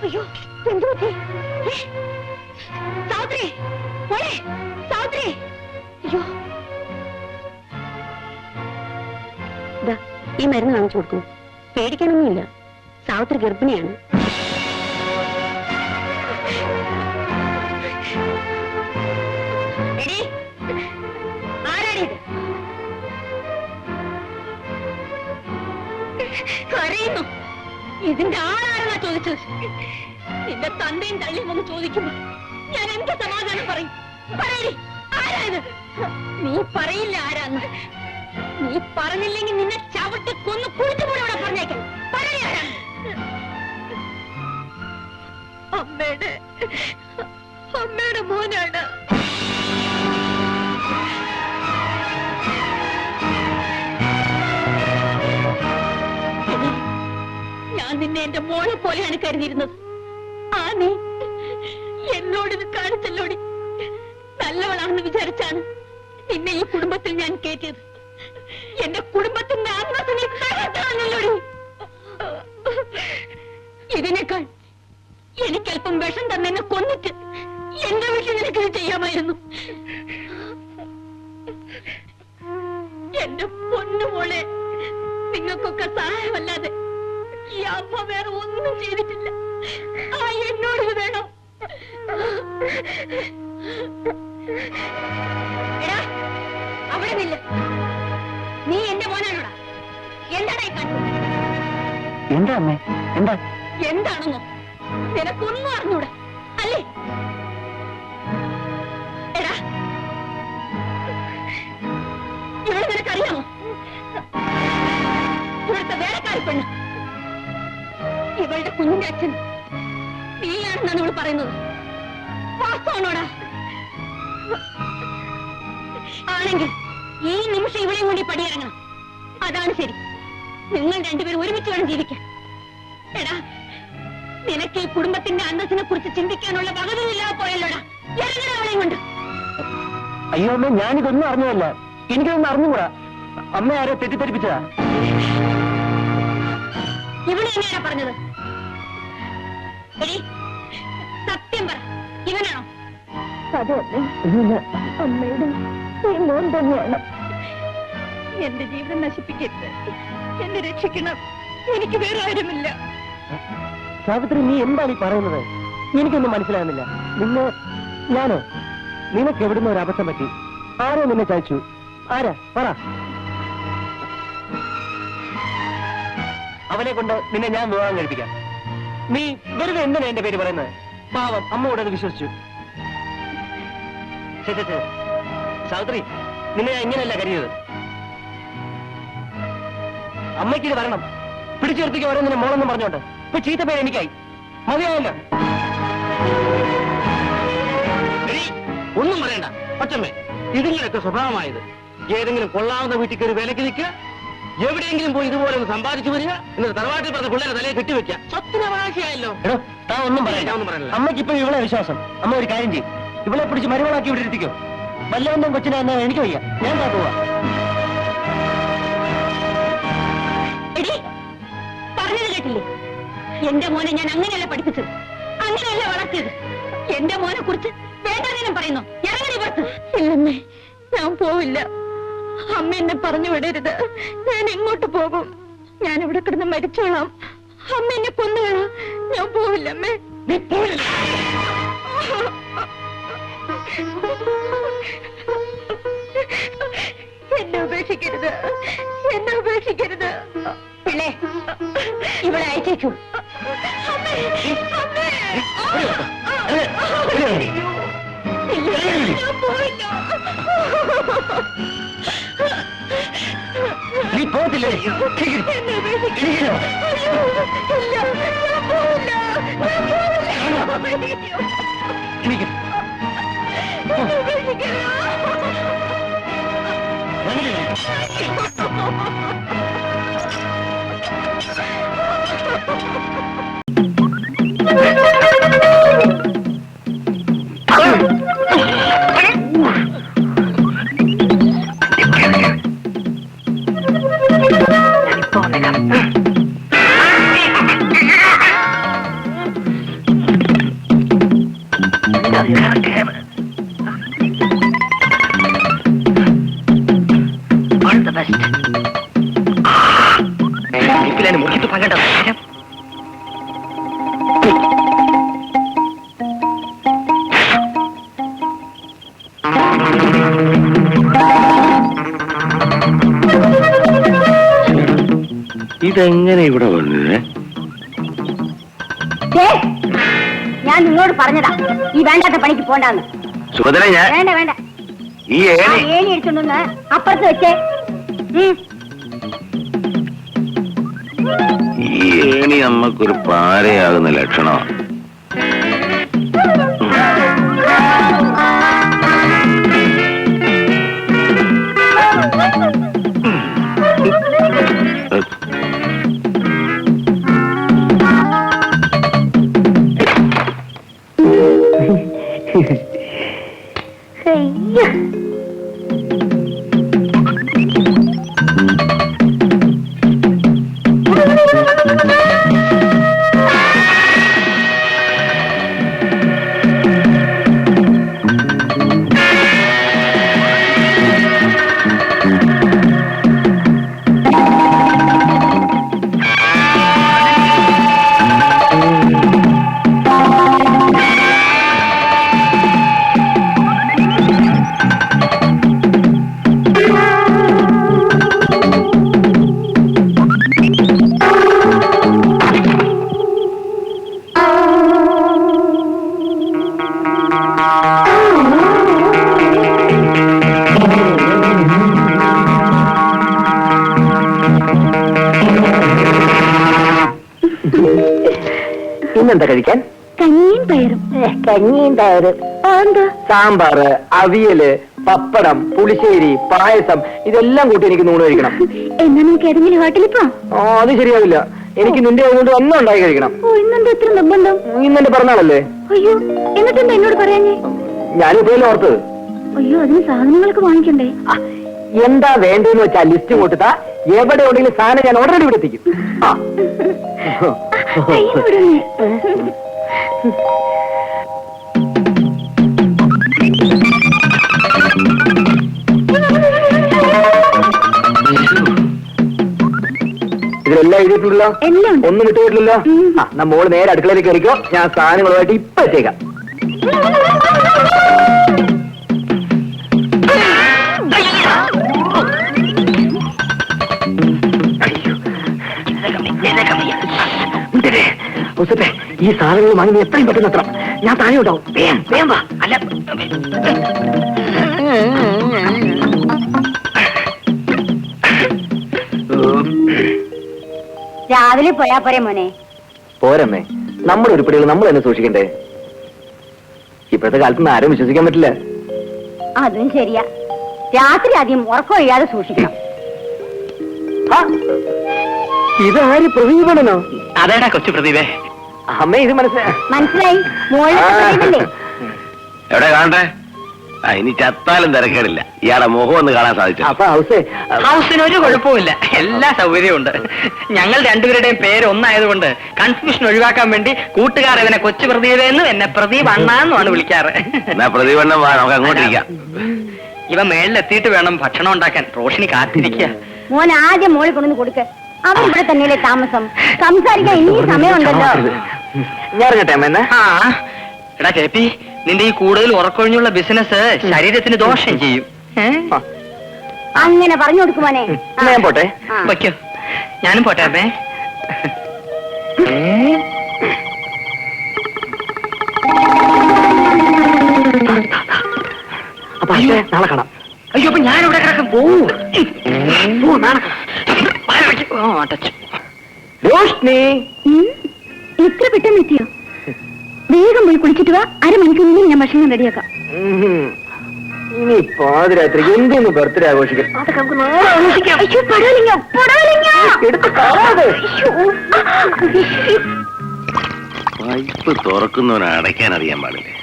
അയ്യോ, എന്ത് പറ്റി? സാവിത്രി, മോളെ, സാവിത്രി. അയ്യോ, ഈ മരുന്ന് വാങ്ങിച്ചു കൊടുക്കൂ. പേടിക്കാനൊന്നുമില്ല. സാവിത്രി ഗർഭിണിയാണ്. കരയുന്നു. ഇതിന്റെ ആളാരെന്നാ ചോദിച്ചത്? നിന്റെ തന്റെയും തള്ളിയും ഒന്ന് ചോദിക്കുമ്പോ ഞാൻ എന്ത് സമാധാനം പറയും? പറയടി, ആരായത്? നീ പറയില്ല ആരാന്ന്. നീ പറഞ്ഞില്ലെങ്കിൽ നിന്നെ ചവിട്ടി കൊന്ന് കുളിച്ചുകൂടെ ഇവിടെ പറഞ്ഞേക്കാം. പറയാരാണ്? അമ്മയുടെ മോനാണ്. ഞാൻ നിന്നെ എന്റെ മോളെ പോലെയാണ് കരുതിയിരുന്നത്. ആ നീ എന്നോടിത് കാണിച്ചല്ലോടി. നല്ലവളാണെന്ന് വിചാരിച്ചാണ് നിന്നെ ഈ കുടുംബത്തിൽ ഞാൻ കയറ്റിയത്. എന്റെ കുടുംബത്തിന്റെ അന്തസ്സിനെ തകർത്താണല്ലോടി. ഇതിനേക്കാൾ എനിക്കല്പം വിഷം തന്നെ കൊന്നിട്ട് എന്റെ വിഷം നിനക്കിത് ചെയ്യാമായിരുന്നു. എന്റെ പൊന്നുമോളെ, നിങ്ങൾക്കൊക്കെ സഹായമല്ലാതെ ഈ അമ്മ വേറെ ഒന്നും ചെയ്തിട്ടില്ല. ആ എന്നോട് വേണോ? എടാ, അവിടെ നില്ല. നീ എന്റെ മോനാണോടാ? എന്താടാ ഈ കണ്ടു? എന്താ അമ്മേ? എന്താ? എന്താണെന്നോ നിനക്കൊന്നും അറിഞ്ഞൂടാ അല്ലേ? എടാ, ഇവിടെ നിനക്കറിയാമോ? ഇവിടുത്തെ വേലക്കാരി പെണ്ണ്, ഇവളുടെ കുഞ്ഞിന്റെ അച്ഛൻ നീയാണെന്നാണ് ഇവൾ പറയുന്നത്. വാസ്തവമാണോടാ? ആണെങ്കിൽ ഈ നിമിഷം ഇവളെയും കൂടി പടിയിറങ്ങണം. അതാണ് ശരി. നിങ്ങൾ രണ്ടുപേരും ഒരുമിച്ച് വേണം ജീവിക്കാൻ. എടാ, നിനക്ക് ഈ കുടുംബത്തിന്റെ അന്തസ്സിനെ കുറിച്ച് ചിന്തിക്കാനുള്ള വകതിയില്ലാതെ പോയല്ലോടാ. ഇറങ്ങണ അവളെയും കൊണ്ട്. അയ്യോ അമ്മ, ഞാനിതൊന്നും അറിഞ്ഞതല്ല. എനിക്കൊന്നും അറിഞ്ഞുകൂടാ. അമ്മ ആരോ തെറ്റിദ്ധരിപ്പിച്ചതാ. ഇവിടെ എങ്ങനെയാ പറഞ്ഞത്? സത്യം പറ, ഇവനാണോ? അതെ അമ്മയുടെ മോൻ തന്നെയാണ്. എന്റെ ജീവിതം നശിപ്പിക്കരുത്. എന്നെ രക്ഷിക്കണം. എനിക്ക് വേറെ ആരുമില്ല. സാവിത്രി, നീ എന്താണ് ഈ പറയുന്നത്? എനിക്കൊന്നും മനസ്സിലാകുന്നില്ല. ഞാനോ? നിനക്ക് എവിടുന്ന് ഒരു അബദ്ധം പറ്റി? ആരോ നിന്നെ ചായച്ചു? ആരാ? പറ. അവനെ കൊണ്ട് നിന്നെ ഞാൻ വിവാഹം കഴിപ്പിക്കാം. നീ വെറുതെ എന്തിനാ എന്റെ പേര് പറയുന്നത്? പാവം അമ്മയോട് അത് വിശ്വസിച്ചു. സാവിത്രി, നിന്നെ ഞാൻ ഇങ്ങനെയല്ല കരുതിയത്. അമ്മയ്ക്കിത് വരണം. പിടിച്ചു നിർത്തിക്ക് ഓരോന്നിനെ മോളെന്നും പറഞ്ഞോണ്ട് ഇപ്പൊ ചീത്ത പേര് എനിക്കായി. മതിയാവല്ലോ. ഒന്നും പറയണ്ട പച്ചമ്മേ. ഇതിങ്ങനെയൊക്കെ സ്വഭാവമായത്. ഏതെങ്കിലും കൊള്ളാവുന്ന വീട്ടിൽ കയറി വിലക്ക് നിൽക്കുക, എവിടെയെങ്കിലും പോയി ഇതുപോലെ ഒന്ന് സമ്പാദിച്ചു വരിക, എന്നിട്ട് തറവാട്ടിൽ പറഞ്ഞ പിള്ളേരെ തലയെ കെട്ടിവെക്കുക. സ്വത്തിന് അവകാശമായല്ലോ. താൻ ഒന്നും പറയണ്ട. അമ്മയ്ക്ക് ഇപ്പൊ ഇവളെ വിശ്വാസം. അമ്മ ഒരു കാര്യം ചെയ്യും, ഇവളെ പിടിച്ച് മരുമകളാക്കി ഇവിടെ ഇരുത്തിക്കോ. വല്ലവന്റെയും കൊച്ചിനെ എന്നാ എനിക്ക് വയ്യ. ഞാൻ പോവാ. പറഞ്ഞത് കേട്ടില്ലേ? എന്റെ മോനെ ഞാൻ അങ്ങനെയല്ല പഠിപ്പിച്ചത്, അങ്ങനെയല്ല വളർത്തിയത്. എന്റെ മോനെ കുറിച്ച് വേണ്ടാതീനം പറയുന്നു. ഇറങ്ങി പുറത്ത്. ഇല്ലമ്മേ, ഞാൻ പോവില്ല. അമ്മ എന്നെ പറഞ്ഞു വിടരുത്. ഞാൻ എങ്ങോട്ട് പോകും? ഞാൻ ഇവിടെ കിടന്ന് മരിച്ചോളാം. അമ്മ എന്നെ കൊന്നുകളാം. ഞാൻ പോവില്ല അമ്മേ. എന്നെ ഉപേക്ഷിക്കരുത്, എന്നെ ഉപേക്ഷിക്കരുത്. പിള്ളേ, ഇവിടെ അയച്ചേക്കൂ. നീ പോകത്തില്ലേ? All the best. വേണ്ട നേരം. ഇതെങ്ങനെ ഇവിടെ വന്നത്? ഞാൻ നിങ്ങളോട് പറഞ്ഞതാ ഈ വേണ്ടാത്ത പണിക്ക് പോണ്ടാന്ന്. സുഭദ്ര, ഞാൻ വേണ്ട വേണ്ട, ഈ ആ ഏണി എടുത്തോണ്ടൊന്ന് അപ്പുറത്ത് വെച്ചേ. ഈ ഏണി നമ്മക്കൊരു പാരയാകുന്ന ലക്ഷണമാണ്. ഇന്നെന്താ കഴിക്കാൻ? കഞ്ഞിയും പയറും. കഞ്ഞിയും പയറ്, സാമ്പാറ്, അവിയല്, പപ്പടം, പുളിശ്ശേരി, പായസം, ഇതെല്ലാം കൂട്ടി എനിക്ക് നൂണ് കഴിക്കണം. എന്നാ നമുക്ക് ഏതെങ്കിലും ഹോട്ടലിൽ പോവാം. അത് ശരിയാവില്ല. എനിക്ക് നിന്റെ കൊണ്ട് ഒന്നും ഉണ്ടാക്കി കഴിക്കണം. ഇന്നെന്താ ഇത്ര നിർബന്ധം? ഇന്നെന്റെ പിറന്നാളല്ലേ? അയ്യോ, എന്നിട്ടെന്താ എന്നോട് പറയാഞ്ഞേ? ഞാനിപ്പോഴല്ലേ ഓർത്തത്. അയ്യോ, അതിന് സാധനങ്ങളൊക്കെ വാങ്ങിക്കണ്ടേ? എന്താ വേണ്ടെന്ന് വെച്ചാ ലിസ്റ്റ് കൊടുത്താ എവിടെ എവിടെയെങ്കിലും സാധനം ഞാൻ ഓൾറെഡി ഇവിടെ എത്തിക്കും. ഇതിലെല്ലാം എഴുതിയിട്ടുണ്ടല്ലോ, ഒന്നും വിട്ടുപോയിട്ടില്ലല്ലോ. നമ്മോള് നേരെ അടുക്കളയിലേക്ക് കയറിക്കോ, ഞാൻ സാധനങ്ങളുമായിട്ട് ഇപ്പൊ എത്തിയേക്കാം. ഈ സാധനങ്ങൾ വാങ്ങി എത്രയും പെട്ടെന്ന് എത്തണം. ഞാൻ താഴെ ഉണ്ടാവും. വേഗം വാ. അല്ല, രാവിലെ പോയാ പോരെ മോനെ? പോരമ്മേ, നമ്മുടെ ഉരുപ്പടികൾ നമ്മൾ തന്നെ സൂക്ഷിക്കണ്ടേ? ഇപ്പോഴത്തെ കാലത്ത് ആരും വിശ്വസിക്കാൻ പറ്റില്ല. അതും ശരിയാ. രാത്രി ആദ്യം ഉറക്കമൊഴിയാതെ സൂക്ഷിക്കണം. ഇതാര് പ്രദീപനോ? അതേടാ കൊച്ചു പ്രദീപേ. അമ്മ ഇത് മനസ്സിലായി. മോളെ എവിടെ കാണട്ടെ? ഇനി ചത്താലും തിരക്കേടില്ല. ഇയാളെ മുഖം ഒന്ന് കാണാൻ സാധിച്ചു. അപ്പൊ ഹൗസിന് ഒരു കുഴപ്പമില്ല, എല്ലാ സൗകര്യവും ഉണ്ട്. ഞങ്ങൾ രണ്ടുപേരുടെയും പേര് ഒന്നായതുകൊണ്ട് കൺഫ്യൂഷൻ ഒഴിവാക്കാൻ വേണ്ടി കൂട്ടുകാർ ഇവനെ കൊച്ചു പ്രദീപെന്നും എന്നെ പ്രദീപ് അണ്ണാന്നുമാണ് വിളിക്കാറ്. പ്രദീപ് അണ്ണൻ വാ, നമുക്ക് അങ്ങോട്ടിരിക്കാം. ഇവ മേളിലെത്തിയിട്ട് വേണം ഭക്ഷണം ഉണ്ടാക്കാൻ. റോഷിനി കാത്തിരിക്കുക. മോൻ ആദ്യം മോളിൽ കൊണ്ടു കൊടുക്ക. അവൻ ഇവിടെ തന്നെയല്ലേ താമസം. സംസാരിക്കാൻ ഇനിയും സമയമുണ്ടല്ലോ. ഞാൻ കേട്ടെ. എടാ ചേപ്പി, നിന്റെ ഈ കൂടുതൽ ഉറക്കൊഴിഞ്ഞുള്ള ബിസിനസ് ശരീരത്തിന് ദോഷം ചെയ്യും. അങ്ങനെ പറഞ്ഞു കൊടുക്കുമോനെ. ഞാൻ പോട്ടെ. വയ്ക്കോ, ഞാനും പോട്ടെ അമ്മേ. അപ്പൊ നാളെ കാണാം. അയ്യോ, അപ്പൊ ഞാനിവിടെ കിടക്കും. ഇത്ര പെട്ടെന്ന് എത്തിയോ? വേഗം പോയി കുളിച്ചിട്ട് വാ. അരമണിക്കൂറിൽ ഞാൻ ഭക്ഷണം റെഡിയാക്കാം. ഇനി പാതിരാത്രിക്ക് എന്തൊന്ന് ബർത്ത്ഡേ ആഘോഷിക്കാം. അതൊക്കെ നമുക്ക് നാളെ ആഘോഷിക്കാം. പൈപ്പ് തുറക്കുന്നവനെ അടയ്ക്കാൻ അറിയാൻ പാടില്ലേ?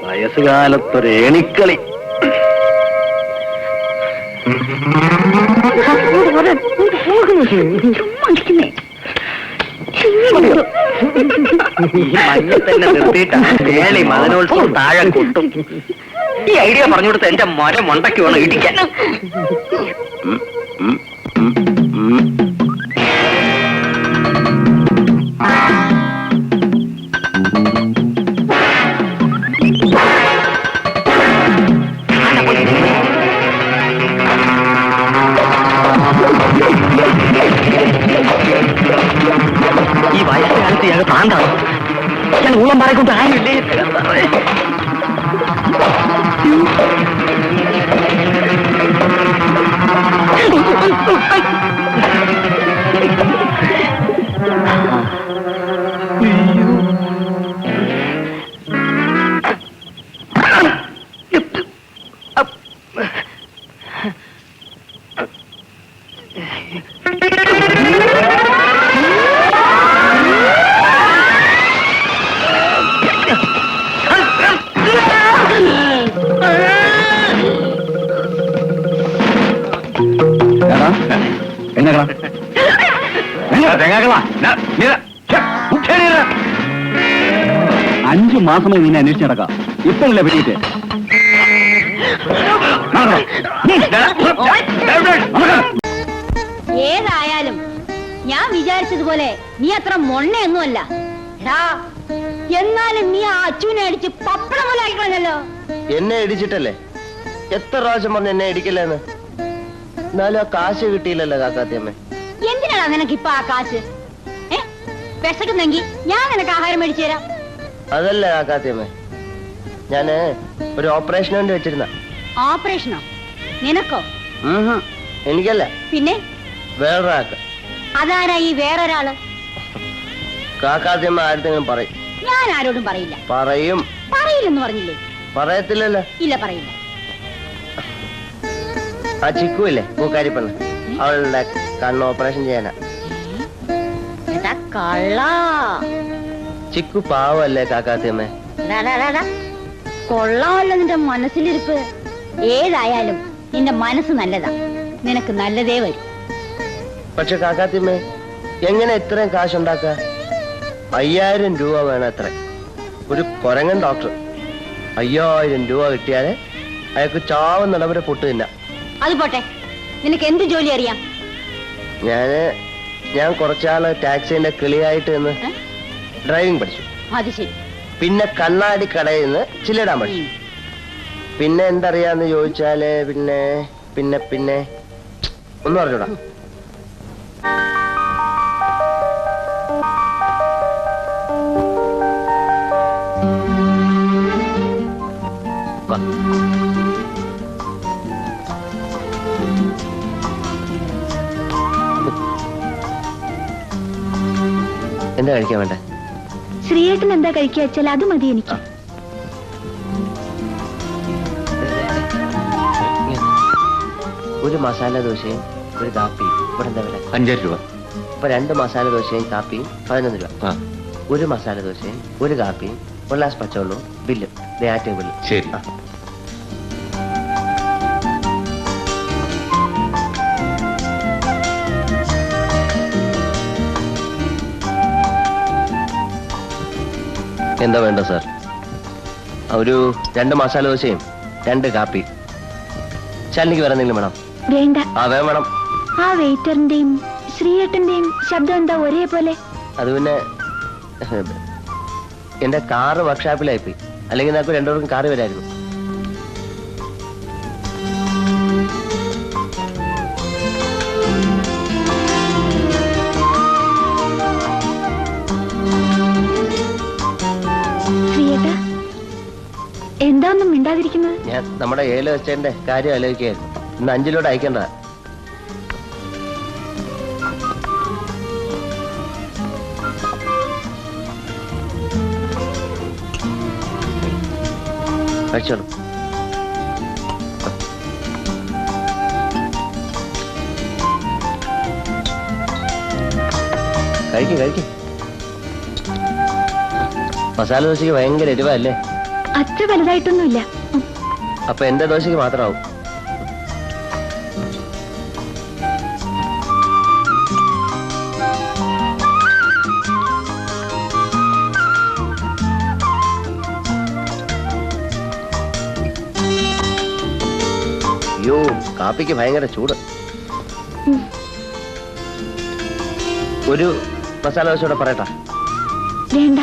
വയസ്സുകാലത്തൊരു ഏണിക്കളി. ഈ മഞ്ഞ തന്നെ നിർത്തിയിട്ടാണ് വേളി മദനോത്സവം താഴെ കൊട്ടും. ഈ ഐഡിയ പറഞ്ഞു കൊടുത്ത എന്റെ മരം മണ്ടയ്ക്ക് വേണം ഇടിക്കാൻ. ഈ വയസ്സുകാലത്ത് ഞങ്ങൾ താണ്ടാണ്. ഞാൻ ഊളം പറക്കൊണ്ട് ആരുമില്ലേ? അഞ്ചു മാസമായി നിന്നെ അന്വേഷിച്ച് നടക്കാം. ഇപ്പോഴല്ലേ പറ്റിയിട്ട് ഏതായാലും ഞാൻ വിചാരിച്ചതുപോലെ നീ അത്ര മൊണ്ണയൊന്നുമല്ല. എന്നാലും നീ ആ അച്ഛനെ അടിച്ച് പപ്പടം പോലെ ആയിക്കളഞ്ഞല്ലോ. എന്നെ ഇടിച്ചിട്ടല്ലേ? എത്ര പ്രാവശ്യം പറഞ്ഞു എന്നെ ഇടിക്കില്ലെന്ന്. എന്നാലും ആ കാശ് കിട്ടിയില്ലല്ലോ കാക്കാത്തിയമ്മ. എന്തിനാണ് നിനക്ക് ഇപ്പൊ ആ കാശ്? വിശക്കുന്നെങ്കിൽ ഞാൻ നിനക്ക് ആഹാരം മേടിച്ചു തരാം. അതല്ല കാക്കാത്തിയമ്മ, ഞാന് ഒരു ഓപ്പറേഷന് വേണ്ടി വെച്ചിരുന്ന. ഓപ്പറേഷനോ? നിനക്കോ? എനിക്കല്ല, പിന്നെ വേറൊരാൾക്ക്. അതാരാ ഈ വേറൊരാള്? കാക്കാത്തിയമ്മ ആരുടെങ്കിലും പറയും. ഞാൻ ആരോടും പറയില്ല. പറയും. പറയില്ലെന്ന് പറഞ്ഞില്ലേ? പറയത്തില്ലല്ലോ. ഇല്ല, പറയില്ല. ആ ചിക്കു ഇല്ലേ, പൂക്കാരിപ്പെണ്ണ്, അവളുടെ കണ്ണ് ഓപ്പറേഷൻ ചെയ്യാനാ. കള്ളാ, ചിക്കു പാവല്ലേ കാക്കാത്തിയമ്മ? കൊള്ളാമല്ലോ നിന്റെ മനസ്സിലിരിപ്പ്. ഏതായാലും നിന്റെ മനസ്സ് നല്ലതാ, നിനക്ക് നല്ലതേ വരും. പക്ഷെ കാക്കാത്തിയമ്മ, എങ്ങനെ ഇത്രയും കാശുണ്ടാക്ക? 5000 രൂപ വേണം അത്ര. ഒരു കൊരങ്ങൻ ഡോക്ടർ 5000 രൂപ കിട്ടിയാലേ അയാൾക്ക് ചാവുന്നിടവരെ പൊട്ട് തിന്ന. അത് പോട്ടെ, നിനക്ക് എന്ത് ജോലി അറിയാം? ഞാൻ കുറച്ചാള് ടാക്സിന്റെ കിളിയായിട്ട് നിന്ന് ഡ്രൈവിംഗ് പഠിച്ചു. അത് ശരി. പിന്നെ കണ്ണാടി കടയിൽ നിന്ന് ചില്ലിടാൻ പഠിച്ചു. പിന്നെ എന്തറിയാന്ന് ചോദിച്ചാല് പിന്നെ പിന്നെ പിന്നെ ഒന്നും അറിഞ്ഞൂടാ. എന്താ കഴിക്കാൻ വേണ്ടേ? ശ്രീയേട്ടൻ എന്താ കഴിക്കുക വെച്ചാൽ അത് മതി എനിക്ക്. ഒരു മസാല ദോശയും ഒരു കാപ്പിയും. ഇവിടെ എന്താ വില? 5 രൂപ. ഇപ്പൊ 2 മസാല ദോശയും കാപ്പിയും 11 രൂപ. ഒരു മസാല ദോശയും ഒരു കാപ്പിയും ഒരു ഗ്ലാസ് പച്ചവെള്ളവും. ബില്ല് ദേ ആ ടേബിളിൽ. ശരി. എന്താ വേണ്ട സാർ? ഒരു 2 മസാല ദോശയും 2 കാപ്പി. ശാലിനിക്ക് വേറെ എന്തെങ്കിലും വേണം? വേണ്ട. വേണം. ആ വെയിറ്ററിന്റെയും ശ്രീയേട്ടന്റെയും ശബ്ദം എന്താ ഒരേപോലെ? അത് പിന്നെ എന്റെ കാറ് വർക്ക്ഷോപ്പിലായിപ്പോയി. അല്ലെങ്കിൽ നമുക്ക് രണ്ടുപേർക്കും കാറ് വരായിരുന്നു. ശ്രീയേട്ടാ, എന്താ ഒന്നും മിണ്ടാതിരിക്കുന്നത്? ഞാൻ നമ്മുടെ ഏല വെച്ചതിന്റെ കാര്യം ആലോചിക്കായിരുന്നു. ഇന്ന് 5 ലോട്ട് അയക്കേണ്ടതാ. കഴിച്ചോളൂ. കഴിക്കും. മസാല ദോശയ്ക്ക് ഭയങ്കര എരിവല്ലേ? അത്ര വലുതായിട്ടൊന്നുമില്ല. അപ്പൊ എന്റെ ദോശയ്ക്ക് മാത്രമാവും. അയ്യോ, കാപ്പിക്ക് ഭയങ്കര ചൂട്. ഒരു മസാല ദോശ കൂടെ പറയട്ടാ? വേണ്ട.